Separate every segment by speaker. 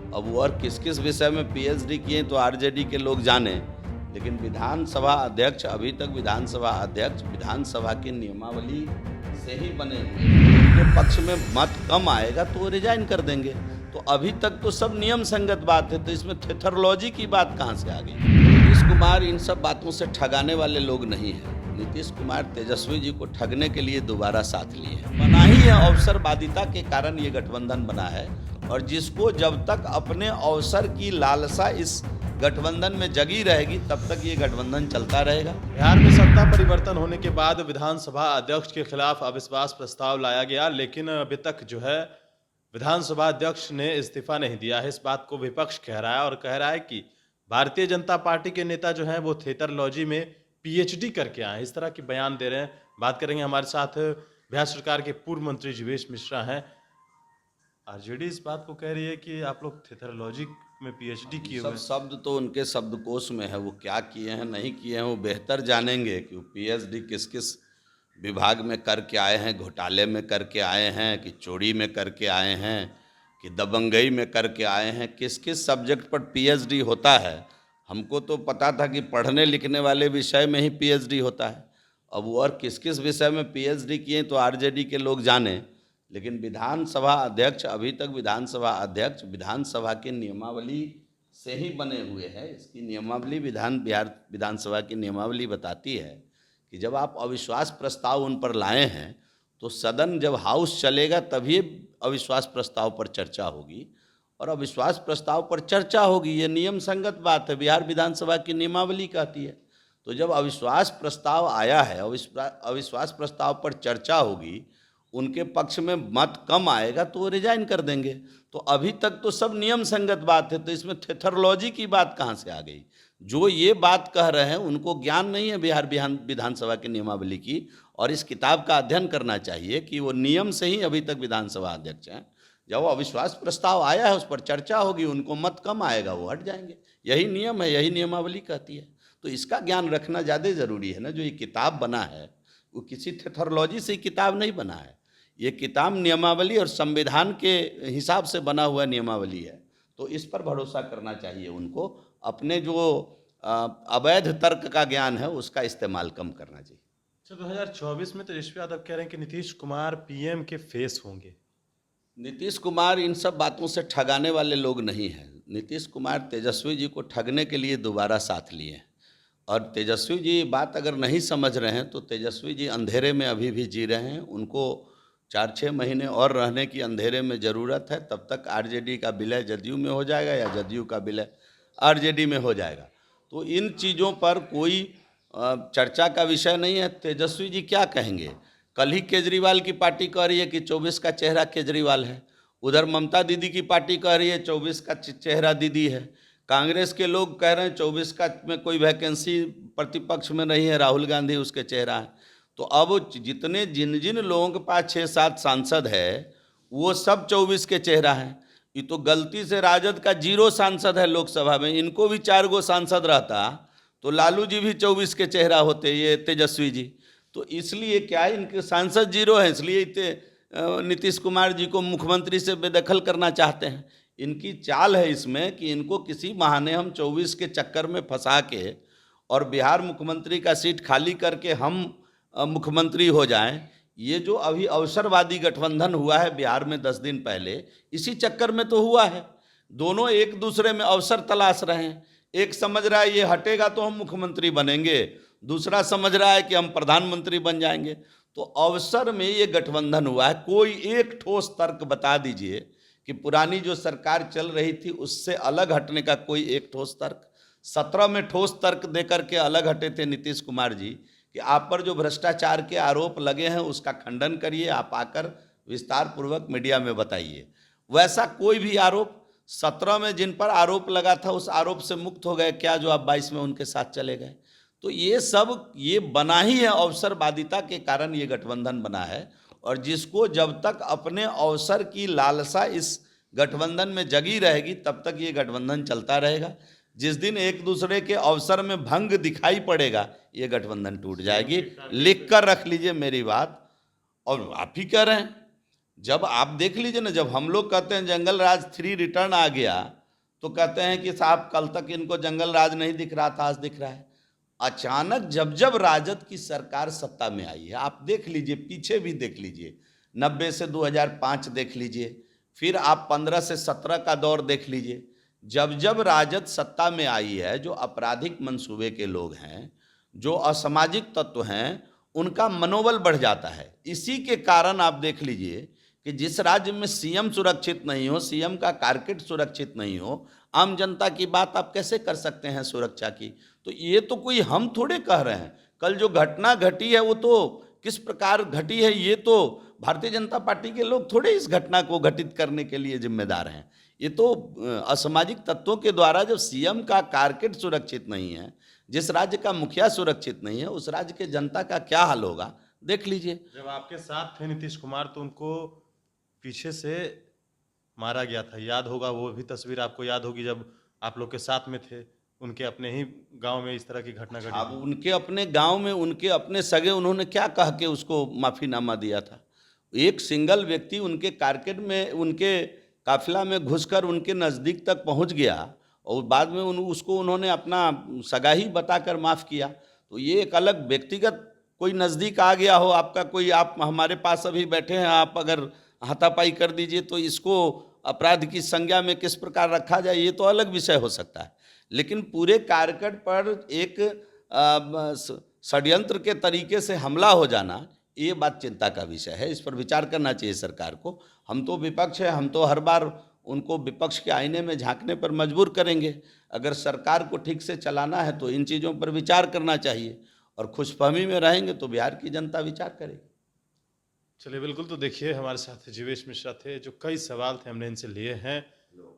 Speaker 1: अब वो और किस किस विषय में पीएचडी किए तो आरजेडी के लोग जाने, लेकिन विधानसभा अध्यक्ष अभी तक विधानसभा अध्यक्ष विधानसभा की नियमावली से ही बने हुए हैं। उनके पक्ष में मत कम आएगा तो वो रिजाइन कर देंगे। तो अभी तक तो सब नियम संगत बात है, तो इसमें थेथरोलॉजी की बात कहाँ से आ गई? नीतीश कुमार इन सब बातों से ठगाने वाले लोग नहीं हैं। नीतीश कुमार तेजस्वी जी को ठगने के लिए दोबारा साथ लिए हैं। बना ही है, अवसरवादिता के कारण ये गठबंधन बना है, और जिसको जब तक अपने अवसर की लालसा इस गठबंधन में जगी रहेगी तब तक ये गठबंधन चलता रहेगा।
Speaker 2: बिहार में सत्ता परिवर्तन होने के बाद विधानसभा अध्यक्ष के खिलाफ अविश्वास प्रस्ताव लाया गया, लेकिन अभी तक जो है विधानसभा अध्यक्ष ने इस्तीफा नहीं दिया है। इस बात को विपक्ष कह रहा है और कह रहा है कि भारतीय जनता पार्टी के नेता जो हैं वो थेथरोलॉजी में पीएचडी करके आए, इस तरह के बयान दे रहे हैं। बात करेंगे, हमारे साथ बिहार सरकार के पूर्व मंत्री जीवेश मिश्रा हैं। आरजेडी इस बात को कह रही है कि आप लोग थेथरोलॉजी में पीएचडी किए हुए हैं।
Speaker 1: सब शब्द तो उनके शब्दकोश में है, वो क्या किए हैं नहीं किए हैं वो बेहतर जानेंगे कि वो पीएचडी किस किस विभाग में करके आए हैं, घोटाले में करके आए हैं कि चोरी में करके आए हैं कि दबंगई में करके आए हैं, किस किस सब्जेक्ट पर पीएचडी होता है। हमको तो पता था कि पढ़ने लिखने वाले विषय में ही पीएचडी होता है। अब वो और किस किस विषय में पीएचडी किए तो आरजेडी के लोग जाने, लेकिन विधानसभा अध्यक्ष अभी तक विधानसभा अध्यक्ष विधानसभा की नियमावली से ही बने हुए हैं। इसकी नियमावली बिहार विधानसभा की नियमावली बताती है कि जब आप अविश्वास प्रस्ताव उन पर लाए हैं तो सदन जब हाउस चलेगा तभी अविश्वास प्रस्ताव पर चर्चा होगी, और अविश्वास प्रस्ताव पर चर्चा होगी, ये नियम संगत बात है, बिहार विधानसभा की नियमावली कहती है। तो जब अविश्वास प्रस्ताव आया है, अविश्वास प्रस्ताव पर चर्चा होगी, उनके पक्ष में मत कम आएगा तो वो रिजाइन कर देंगे। तो अभी तक तो सब नियम संगत बात है, तो इसमें थेथरोलॉजी की बात कहाँ से आ गई? जो ये बात कह रहे हैं उनको ज्ञान नहीं है बिहार विधानसभा की नियमावली की, और इस किताब का अध्ययन करना चाहिए कि वो नियम से ही अभी तक विधानसभा अध्यक्ष हैं। जब वो अविश्वास प्रस्ताव आया है उस पर चर्चा होगी, उनको मत कम आएगा वो हट जाएंगे। यही नियम है, यही नियमावली कहती है। तो इसका ज्ञान रखना ज़्यादा ज़रूरी है ना। जो ये किताब बना है वो किसी थेथरोलॉजी से किताब नहीं बना है, ये किताब नियमावली और संविधान के हिसाब से बना हुआ नियमावली है। तो इस पर भरोसा करना चाहिए उनको, अपने जो अवैध तर्क का ज्ञान है उसका इस्तेमाल कम करना चाहिए।
Speaker 2: 2024 में तेजस्वी यादव कह रहे हैं कि नीतीश कुमार पीएम के फेस होंगे।
Speaker 1: नीतीश कुमार इन सब बातों से ठगाने वाले लोग नहीं हैं। नीतीश कुमार तेजस्वी जी को ठगने के लिए दोबारा साथ लिए हैं, और तेजस्वी जी बात अगर नहीं समझ रहे हैं तो तेजस्वी जी अंधेरे में अभी भी जी रहे हैं। उनको 4-6 महीने और रहने की अंधेरे में ज़रूरत है, तब तक आरजेडी का विलय जदयू में हो जाएगा या जदयू का विलय आरजेडी में हो जाएगा। तो इन चीज़ों पर कोई चर्चा का विषय नहीं है। तेजस्वी जी क्या कहेंगे? कल ही केजरीवाल की पार्टी कह रही है कि 24 का चेहरा केजरीवाल है, उधर ममता दीदी की पार्टी कह रही है 24 का चेहरा दीदी है, कांग्रेस के लोग कह रहे हैं 24 का में कोई वैकेंसी प्रतिपक्ष में नहीं है, राहुल गांधी उसके चेहरा है। तो अब जितने जिन लोगों के पास 6-7 सांसद है वो सब 24 के चेहरा हैं। ये तो गलती से राजद का 0 सांसद है लोकसभा में, इनको भी 4 गो सांसद रहता तो लालू जी भी 24 के चेहरा होते, ये तेजस्वी जी। तो इसलिए क्या है, इनके सांसद 0 हैं, इसलिए नीतीश कुमार जी को मुख्यमंत्री से बेदखल करना चाहते हैं। इनकी चाल है इसमें कि इनको किसी बहाने हम 24 के चक्कर में फंसा के और बिहार मुख्यमंत्री का सीट खाली करके हम मुख्यमंत्री हो जाएं। ये जो अभी अवसरवादी गठबंधन हुआ है बिहार में 10 दिन पहले, इसी चक्कर में तो हुआ है। दोनों एक दूसरे में अवसर तलाश रहे हैं। एक समझ रहा है ये हटेगा तो हम मुख्यमंत्री बनेंगे, दूसरा समझ रहा है कि हम प्रधानमंत्री बन जाएंगे। तो अवसर में ये गठबंधन हुआ है। कोई एक ठोस तर्क बता दीजिए कि पुरानी जो सरकार चल रही थी उससे अलग हटने का कोई एक ठोस तर्क। 17 में ठोस तर्क देकर के अलग हटे थे नीतीश कुमार जी कि आप पर जो भ्रष्टाचार के आरोप लगे हैं उसका खंडन करिए, आप आकर विस्तार पूर्वक मीडिया में बताइए। वैसा कोई भी आरोप 17 में जिन पर आरोप लगा था उस आरोप से मुक्त हो गए क्या, जो आप 22 में उनके साथ चले गए? तो ये सब ये बना ही है, अवसरवादिता के कारण ये गठबंधन बना है। और जिसको जब तक अपने अवसर की लालसा इस गठबंधन में जगी रहेगी तब तक ये गठबंधन चलता रहेगा। जिस दिन एक दूसरे के अवसर में भंग दिखाई पड़ेगा ये गठबंधन टूट जाएगी। लिख कर रख लीजिए मेरी बात। और आप ही कह रहे हैं, जब आप देख लीजिए ना, जब हम लोग कहते हैं जंगल राज 3 रिटर्न आ गया तो कहते हैं कि साहब कल तक इनको जंगल राज नहीं दिख रहा था, आज दिख रहा है। अचानक जब जब राजद की सरकार सत्ता में आई है, आप देख लीजिए, पीछे भी देख लीजिए, 90 से 2005 देख लीजिए, फिर आप 15 से 17 का दौर देख लीजिए, जब जब राजद सत्ता में आई है, जो आपराधिक मंसूबे के लोग हैं, जो असामाजिक तत्व हैं, उनका मनोबल बढ़ जाता है। इसी के कारण आप देख लीजिए कि जिस राज्य में सीएम सुरक्षित नहीं हो, सीएम का कारकेट सुरक्षित नहीं हो, आम जनता की बात आप कैसे कर सकते हैं सुरक्षा की? तो ये तो कोई हम थोड़े कह रहे हैं, कल जो घटना घटी है वो तो किस प्रकार घटी है, ये तो भारतीय जनता पार्टी के लोग थोड़े इस घटना को घटित करने के लिए जिम्मेदार हैं। ये तो असामाजिक तत्वों के द्वारा, जब सीएम का कारकेट सुरक्षित नहीं है, जिस राज्य का मुखिया सुरक्षित नहीं है, उस राज्य के जनता का क्या हाल होगा, देख लीजिए।
Speaker 2: जब आपके साथ थे नीतीश कुमार तो उनको पीछे से मारा गया था, याद होगा, वो भी तस्वीर आपको याद होगी जब आप लोग के साथ में थे, उनके अपने ही गांव में इस तरह की घटना घटी।
Speaker 1: अब उनके अपने गांव में उनके अपने सगे उन्होंने क्या कह के उसको माफीनामा दिया था? एक सिंगल व्यक्ति उनके कारकेट में, उनके काफिला में घुसकर उनके नज़दीक तक पहुंच गया और बाद में उसको उन्होंने अपना सगा ही बताकर माफ़ किया। तो ये एक अलग व्यक्तिगत, कोई नज़दीक आ गया हो आपका कोई, आप हमारे पास अभी बैठे हैं, आप अगर हाथापाई कर दीजिए तो इसको अपराध की संज्ञा में किस प्रकार रखा जाए, ये तो अलग विषय हो सकता है। लेकिन पूरे कारकेट पर एक षड्यंत्र के तरीके से हमला हो जाना, ये बात चिंता का विषय है। इस पर विचार करना चाहिए सरकार को। हम तो विपक्ष है, हम तो हर बार उनको विपक्ष के आईने में झांकने पर मजबूर करेंगे। अगर सरकार को ठीक से चलाना है तो इन चीज़ों पर विचार करना चाहिए, और खुशफहमी में रहेंगे तो बिहार की जनता विचार करेगी।
Speaker 2: चलिए, बिल्कुल। तो देखिए, हमारे साथ जीवेश मिश्रा थे, जो कई सवाल थे हमने इनसे लिए हैं,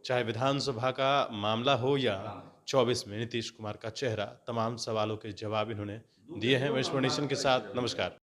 Speaker 2: चाहे विधानसभा का मामला हो या 24 में नीतीश कुमार का चेहरा, तमाम सवालों के जवाब इन्होंने दिए हैं। नेशन के साथ नमस्कार।